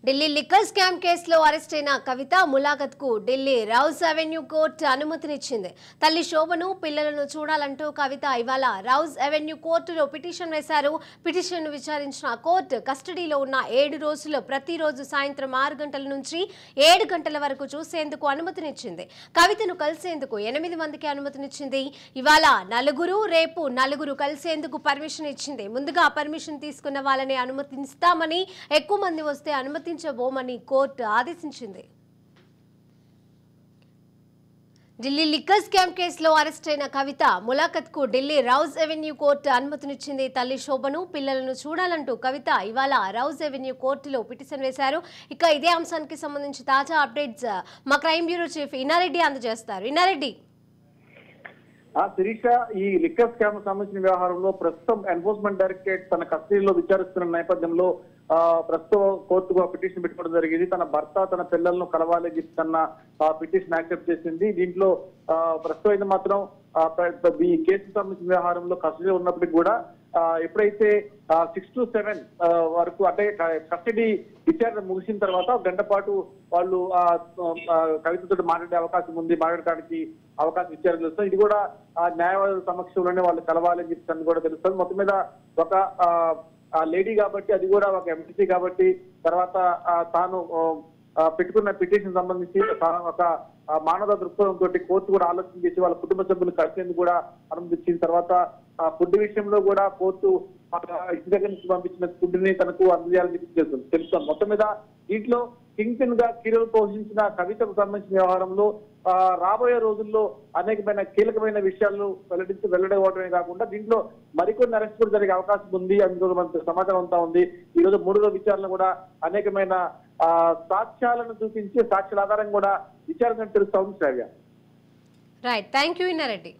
Delhi liquor scam కేసులో arrest అయిన కవిత ములాఖత్ కు ఢిల్లీ రౌజ్ అవెన్యూ కోర్టు అనుమతినిచ్చింది. తల్లి శోభను పిల్లలను చూడాలంటూ కవిత ఇవాళ రౌజ్ అవెన్యూ కోర్టులో పిటిషన్ వేశారు. పిటిషన్ విచారించిన కోర్టు కస్టడీలో ఉన్న 7 రోజులు ప్రతిరోజు సాయంత్రం 6 గంటల నుంచి 7 గంటల వరకు చూసేందుకు అనుమతినిచ్చింది. కవితను కలిసేందుకు 8 మందికి అనుమతినిచ్చింది. ఇవాళ రేపు నలుగురు కలిసేందుకు పర్మిషన్ ఇచ్చింది. ముందుగా పర్మిషన్ తీసుకున్న వాళ్ళని అనుమతిస్తామని, ఎక్కువ మంది వస్తే అనుమతించబోమని కోర్టు ఆదేశించింది. ఢిల్లీ లిక్కర్ స్కామ్ కేసులో అరెస్ట్ అయిన కవిత ములాఖత్ కు ఢిల్లీ రౌజ్ అవెన్యూ కోర్టు అనుమతినిచ్చింది. తల్లి శోభను పిల్లలను చూడాలంటూ కవిత ఇవాళ రౌజ్ అవెన్యూ కోర్టులో పిటిషన్ వేశారు. ఇక ఇదే అంశానికి సంబంధించి తాజా అప్డేట్స్ మా క్రైమ్ బ్యూరో చీఫ్ ఇన్నారెడ్డి అందజేస్తారు. ఇన్నారెడ్డి, శిరీష, ఈ లిక్కర్ స్కామ్ సంబంధించిన వ్యవహారంలో ప్రస్తుతం ఎన్ఫోర్స్మెంట్ డైరెక్టరేట్ తన కస్టడీలో విచారిస్తున్న నేపథ్యంలో ప్రస్తుతం కోర్టుకు పిటిషన్ పెట్టుకోవడం జరిగింది. తన భర్త తన పిల్లలను కలవాలని చెప్పి తన పిటిషన్ యాక్సెప్ట్ చేసింది. దీంట్లో ప్రస్తుతం అయితే మాత్రం ఈ కేసుకు సంబంధించిన వ్యవహారంలో కస్టడీలో ఉన్నప్పటికీ కూడా ఎప్పుడైతే 6 to 7 వరకు అంటే కస్టడీ విచారణ ముగిసిన తర్వాత 1 గంట పాటు వాళ్ళు కవితతో మాట్లాడే అవకాశం ఉంది, మాట్లాడటానికి అవకాశం ఇచ్చారని తెలుస్తుంది. ఇది కూడా న్యాయవాదుల సమక్షంలోనే వాళ్ళు కలవాలని చెప్పి కూడా తెలుస్తుంది. మొత్తం మీద ఒక లేడీ కాబట్టి, అది కూడా ఒక ఎంపీ కాబట్టి, తర్వాత తాను పెట్టుకున్న పిటిషన్ సంబంధించి ఒక మానవ దృక్పథంతో కోర్టు కూడా ఆలోచన చేసి వాళ్ళ కుటుంబ సభ్యులు కలిసేందుకు కూడా అనుమతించిన తర్వాత ఫుడ్ విషయంలో కూడా కోర్టు ఇంటి దగ్గర నుంచి పంపించిన ఫుడ్ ని తనకు అందజేయాలని తెలుస్తుంది. మొత్తం మీద దీంట్లో కింగ్ పిన్ గా కీలక పోషించిన కవితకు సంబంధించిన వ్యవహారంలో రాబోయే రోజుల్లో అనేకమైన కీలకమైన విషయాలను వెల్లడవడమే కాకుండా దీంట్లో మరికొన్ని అరెస్ట్ కూడా జరిగే అవకాశం ఉంది. అందులో మనకు సమాచారం అంతా ఉంది. ఈ రోజు 3వ విచారణ కూడా అనేకమైన సాక్ష్యాలను చూపించి సాక్ష్యాల ఆధారంగా కూడా విచారణ తెలుస్తా ఉంది. Right, thank you Inna Reddy.